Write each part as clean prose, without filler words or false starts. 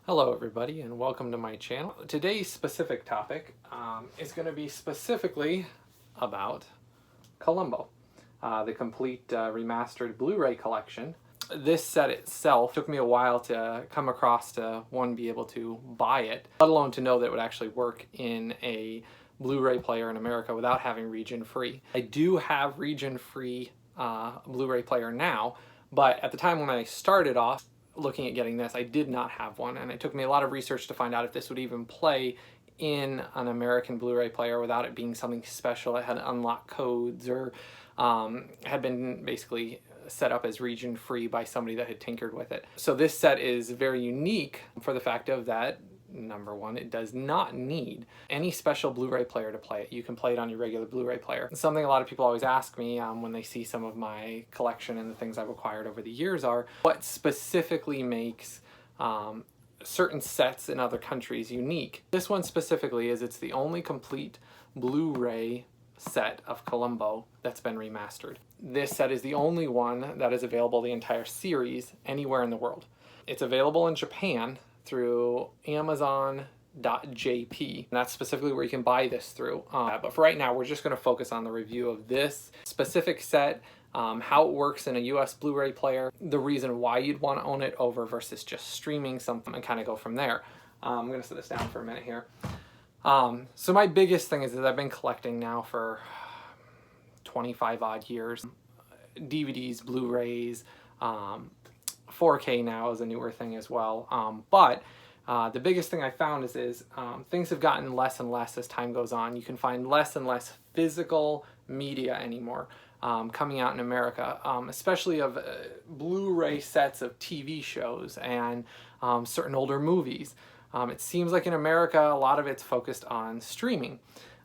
Hello everybody and welcome to my channel. Today's specific topic is going to be specifically about Columbo, the complete remastered Blu-ray collection. This set itself took me a while to come across to, one, be able to buy it, let alone to know that it would actually work in a Blu-ray player in America without having region-free. I do have region-free Blu-ray player now, but at the time when I started off looking at getting this, I did not have one, and it took me a lot of research to find out if this would even play in an American Blu-ray player without it being something special that had unlocked codes or had been basically set up as region-free by somebody that had tinkered with it. So this set is very unique for the fact of that, number one, it does not need any special Blu-ray player to play it. You can play it on your regular Blu-ray player. Something a lot of people always ask me when they see some of my collection and the things I've acquired over the years are, what specifically makes certain sets in other countries unique? This one specifically is it's the only complete Blu-ray set of Columbo that's been remastered. This set is the only one that is available, the entire series, anywhere in the world. It's available in Japan through Amazon.jp, and that's specifically where you can buy this through. But for right now, we're just going to focus on the review of this specific set, how it works in a US Blu-ray player, the reason why you'd want to own it over versus just streaming something, and kind of go from there. I'm going to set this down for a minute here. So my biggest thing is that I've been collecting now for 25 odd years. DVDs, Blu-rays, 4K now is a newer thing as well. But the biggest thing I found is things have gotten less and less as time goes on. You can find less and less physical media anymore coming out in America, especially of Blu-ray sets of TV shows and certain older movies. It seems like in America, a lot of it's focused on streaming.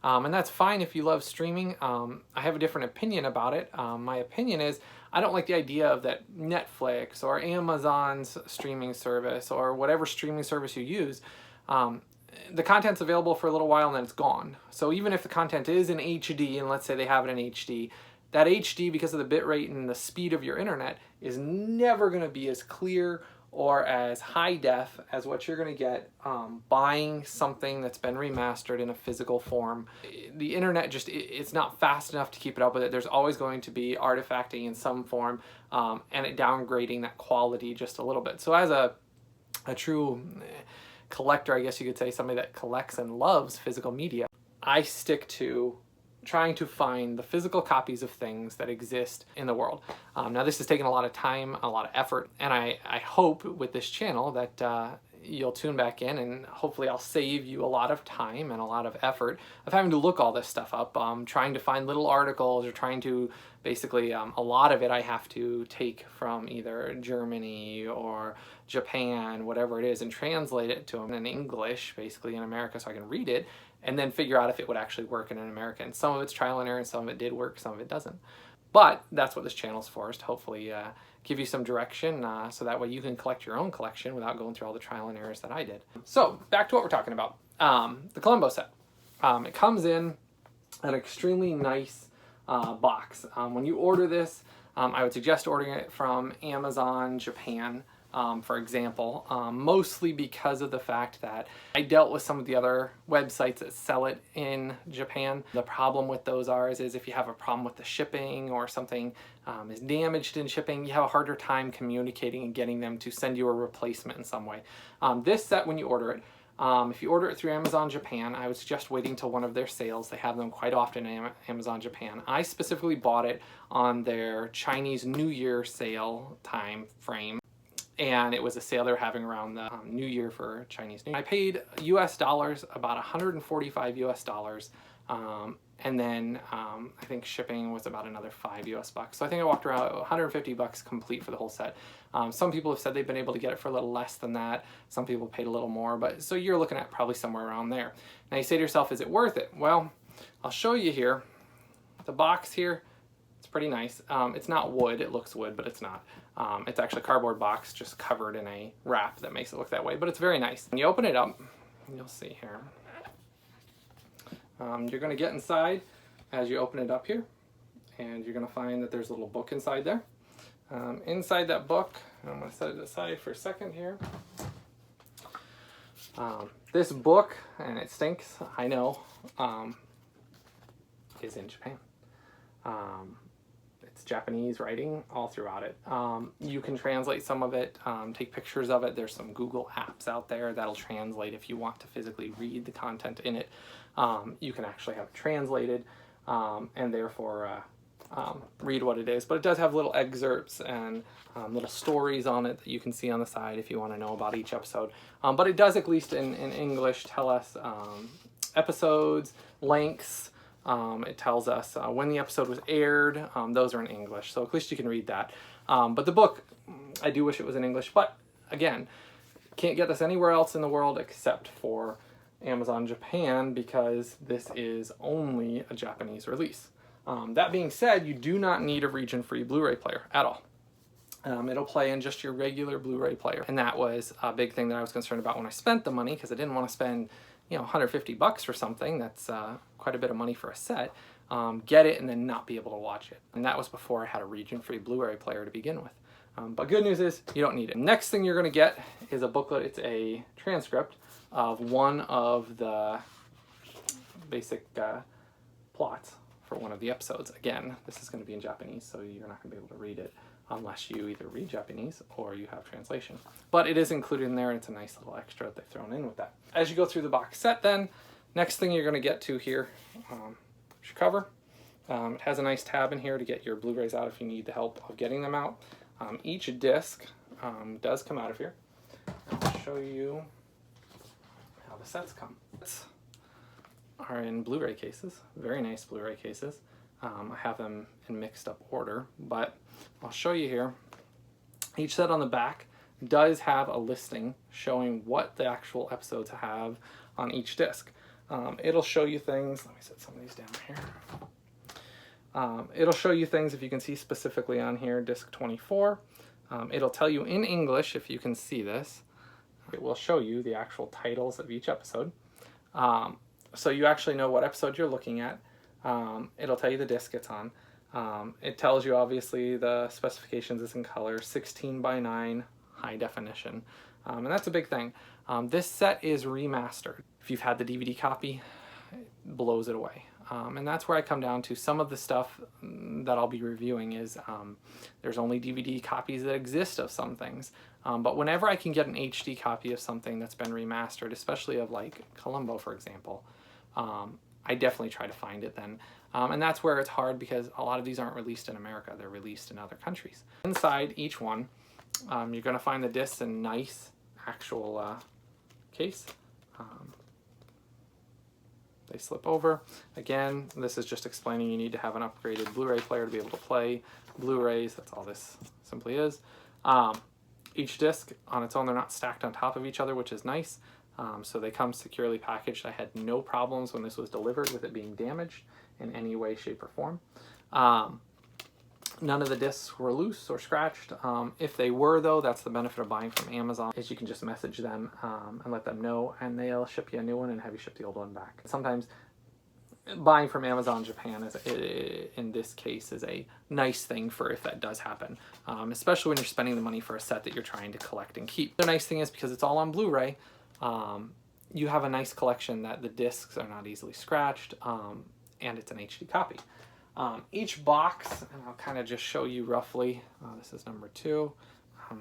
And that's fine if you love streaming. I have a different opinion about it. My opinion is I don't like the idea of that Netflix or Amazon's streaming service or whatever streaming service you use, the content's available for a little while and then it's gone. So even if the content is in HD, and let's say they have it in HD, that HD, because of the bit rate and the speed of your internet, is never going to be as clear or as high def as what you're going to get buying something that's been remastered in a physical form. The internet just, it's not fast enough to keep it up with it. There's always going to be artifacting in some form and it downgrading that quality just a little bit. So as a true collector, I guess you could say, somebody that collects and loves physical media, I stick to trying to find the physical copies of things that exist in the world. Now this has taken a lot of time, a lot of effort, and I hope with this channel that you'll tune back in and hopefully I'll save you a lot of time and a lot of effort of having to look all this stuff up, trying to find little articles or trying to basically, a lot of it I have to take from either Germany or Japan, whatever it is, and translate it to them in English, basically in America, so I can read it, and then figure out if it would actually work in an American. And some of it's trial and error, and some of it did work, some of it doesn't. But that's what this channel's for, is to hopefully give you some direction so that way you can collect your own collection without going through all the trial and errors that I did. So back to what we're talking about, the Columbo set. It comes in an extremely nice box. When you order this, I would suggest ordering it from Amazon Japan, for example, mostly because of the fact that I dealt with some of the other websites that sell it in Japan. The problem with those is if you have a problem with the shipping or something is damaged in shipping, you have a harder time communicating and getting them to send you a replacement in some way. This set, when you order it, if you order it through Amazon Japan, I would suggest waiting till one of their sales. They have them quite often in Amazon Japan. I specifically bought it on their Chinese New Year sale time frame, and it was a sale they're having around the New Year for Chinese New Year. I paid US dollars, about 145 US dollars, and then I think shipping was about another 5 US bucks. So I think I walked around 150 bucks complete for the whole set. Some people have said they've been able to get it for a little less than that. Some people paid a little more, but so you're looking at probably somewhere around there. Now you say to yourself, is it worth it? Well, I'll show you here. The box here, it's pretty nice. It's not wood, it looks wood, but it's not. It's actually a cardboard box just covered in a wrap that makes it look that way, but it's very nice. When you open it up, you'll see here. You're going to get inside as you open it up here, and you're going to find that there's a little book inside there. Inside that book, I'm going to set it aside for a second here. This book, and it stinks, I know, is in Japan. It's Japanese writing all throughout it. You can translate some of it, take pictures of it. There's some Google apps out there that'll translate if you want to physically read the content in it. You can actually have it translated and therefore read what it is. But it does have little excerpts and little stories on it that you can see on the side if you want to know about each episode. But it does, at least in English, tell us episodes, lengths. It tells us when the episode was aired. Those are in English, so at least you can read that. But the book, I do wish it was in English, but again, can't get this anywhere else in the world except for Amazon Japan, because this is only a Japanese release. That being said, you do not need a region-free Blu-ray player at all. It'll play in just your regular Blu-ray player, and that was a big thing that I was concerned about when I spent the money, because I didn't want to spend, you know, $150 for something that's quite a bit of money for a set, get it and then not be able to watch it. And that was before I had a region-free Blu-ray player to begin with. But good news is you don't need it. Next thing you're going to get is a booklet. It's a transcript of one of the basic plots for one of the episodes. Again, this is going to be in Japanese, so you're not going to be able to read it unless you either read Japanese or you have translation. But it is included in there, and it's a nice little extra that they've thrown in with that. As you go through the box set then, next thing you're going to get to here is your cover. It has a nice tab in here to get your Blu-rays out if you need the help of getting them out. Each disc does come out of here. I'll show you how the sets come. Are in Blu-ray cases, very nice Blu-ray cases. I have them in mixed up order, but I'll show you here. Each set on the back does have a listing showing what the actual episodes have on each disc. It'll show you things, let me set some of these down here. It'll show you things, if you can see specifically on here, disc 24. It'll tell you in English, if you can see this. It will show you the actual titles of each episode. So you actually know what episode you're looking at. It'll tell you the disc it's on. It tells you, obviously, the specifications is in color, 16:9 high definition. And that's a big thing. This set is remastered. If you've had the DVD copy, it blows it away. And that's where I come down to some of the stuff that I'll be reviewing is there's only DVD copies that exist of some things. But whenever I can get an HD copy of something that's been remastered, especially of like Columbo, for example, I definitely try to find it then. And that's where it's hard because a lot of these aren't released in America. They're released in other countries. Inside each one, you're going to find the discs in nice actual case. They slip over. Again, this is just explaining you need to have an upgraded Blu-ray player to be able to play Blu-rays. That's all this simply is. Each disc on its own, they're not stacked on top of each other, which is nice. So they come securely packaged. I had no problems when this was delivered with it being damaged in any way, shape, or form. None of the discs were loose or scratched. If they were, though, that's the benefit of buying from Amazon, is you can just message them and let them know, and they'll ship you a new one and have you ship the old one back. Sometimes buying from Amazon Japan, in this case, is a nice thing for if that does happen, especially when you're spending the money for a set that you're trying to collect and keep. The nice thing is, because it's all on Blu-ray, you have a nice collection that the discs are not easily scratched, and it's an HD copy. Each box, and I'll kind of just show you roughly, this is number 2,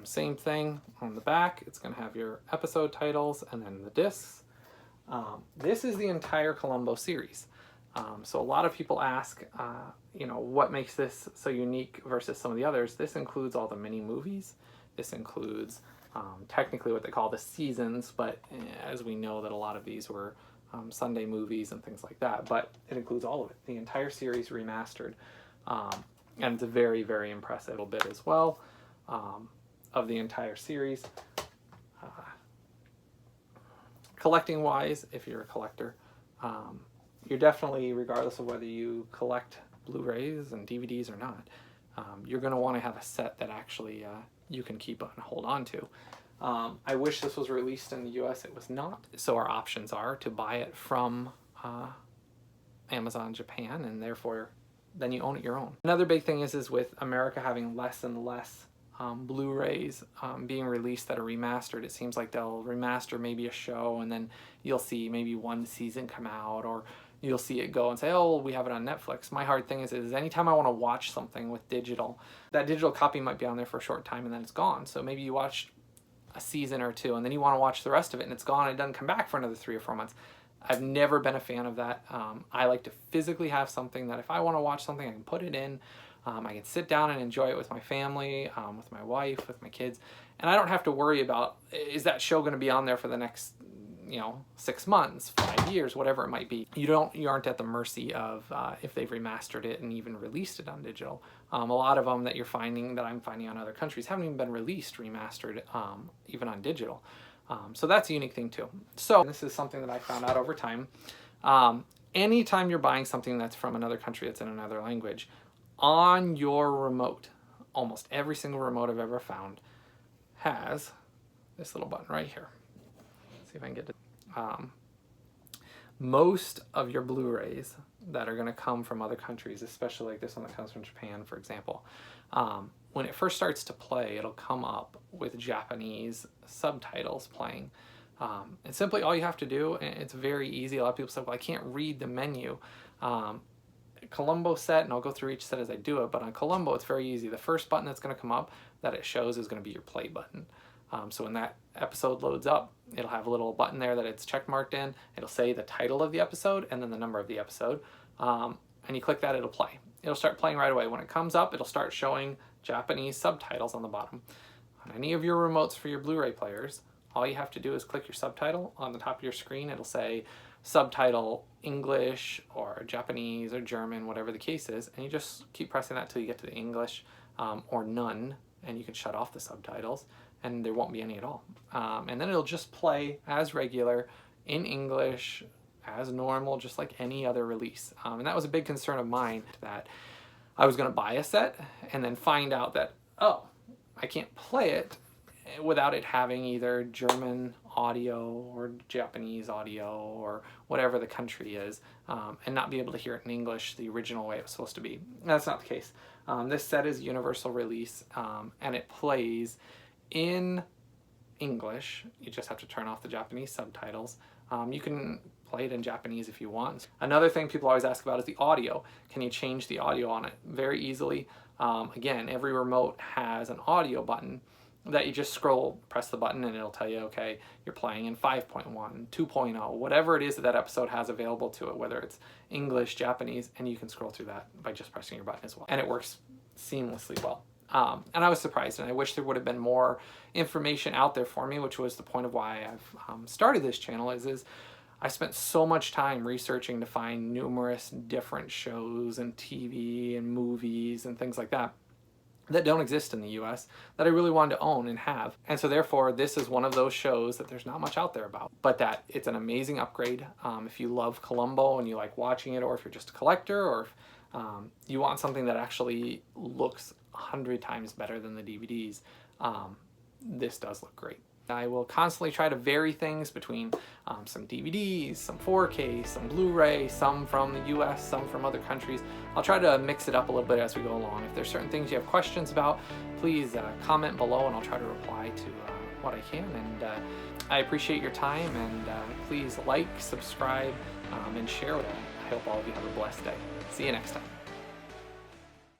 same thing on the back. It's going to have your episode titles and then the discs. This is the entire Columbo series. So a lot of people ask, you know, what makes this so unique versus some of the others? This includes all the mini movies. This includes technically what they call the seasons, but as we know that a lot of these were Sunday movies and things like that, but it includes all of it, the entire series remastered, and it's a very, very impressive little bit as well of the entire series. Collecting wise, if you're a collector, you're definitely, regardless of whether you collect Blu-rays and DVDs or not, you're going to want to have a set that actually you can keep and hold on to. I wish this was released in the US. It was not. So our options are to buy it from Amazon Japan, and therefore then you own it your own. Another big thing is with America having less and less Blu-rays being released that are remastered. It seems like they'll remaster maybe a show, and then you'll see maybe one season come out, or you'll see it go and say, oh, we have it on Netflix. My hard thing is anytime I want to watch something with digital, that digital copy might be on there for a short time and then it's gone. So maybe you watched a season or two and then you want to watch the rest of it and it's gone and it doesn't come back for another 3 or 4 months. I've never been a fan of that. I like to physically have something that if I want to watch something, I can put it in. I can sit down and enjoy it with my family, with my wife, with my kids, and I don't have to worry about, is that show going to be on there for the next 6 months, 5 years, whatever it might be. You aren't at the mercy of if they've remastered it and even released it on digital. A lot of them that I'm finding on other countries haven't even been released remastered, even on digital. So that's a unique thing too. So this is something that I found out over time. Anytime you're buying something that's from another country, that's in another language, on your remote, almost every single remote I've ever found has this little button right here. Let's see if I can get it. Most of your Blu-rays that are going to come from other countries, especially like this one that comes from Japan, for example, when it first starts to play, it'll come up with Japanese subtitles playing. And simply all you have to do, and it's very easy. A lot of people say, well, I can't read the menu. Columbo set, and I'll go through each set as I do it, but on Columbo it's very easy. The first button that's going to come up that it shows is going to be your play button. So when that episode loads up, it'll have a little button there that it's check marked in. It'll say the title of the episode and then the number of the episode. And you click that, it'll play. It'll start playing right away. When it comes up, it'll start showing Japanese subtitles on the bottom. On any of your remotes for your Blu-ray players, all you have to do is click your subtitle on the top of your screen. It'll say subtitle English or Japanese or German, whatever the case is, and you just keep pressing that till you get to the English or none, and you can shut off the subtitles and there won't be any at all. And then it'll just play as regular in English as normal, just like any other release. And that was a big concern of mine, that I was going to buy a set and then find out that, oh, I can't play it without it having either German audio or Japanese audio or whatever the country is, and not be able to hear it in English the original way it was supposed to be. That's not the case. This set is universal release, and it plays in English. You just have to turn off the Japanese subtitles. You can play it in Japanese if you want. Another thing people always ask about is the audio. Can you change the audio on it? Very easily. Again, every remote has an audio button that you just press the button, and it'll tell you, okay, you're playing in 5.1, 2.0, whatever it is that episode has available to it, whether it's English, Japanese, and you can scroll through that by just pressing your button as well. And it works seamlessly well. And I was surprised, and I wish there would have been more information out there for me, which was the point of why I've started this channel, is I spent so much time researching to find numerous different shows and TV and movies and things like that don't exist in the US that I really wanted to own and have. And so therefore, this is one of those shows that there's not much out there about, but that it's an amazing upgrade. If you love Columbo and you like watching it, or if you're just a collector, or if you want something that actually looks 100 times better than the DVDs, this does look great. I will constantly try to vary things between some DVDs, some 4K, some Blu-ray, some from the US, some from other countries. I'll try to mix it up a little bit as we go along. If there's certain things you have questions about, please comment below and I'll try to reply to what I can. And I appreciate your time, and please like, subscribe, and share with it. I hope all of you have a blessed day. See you next time.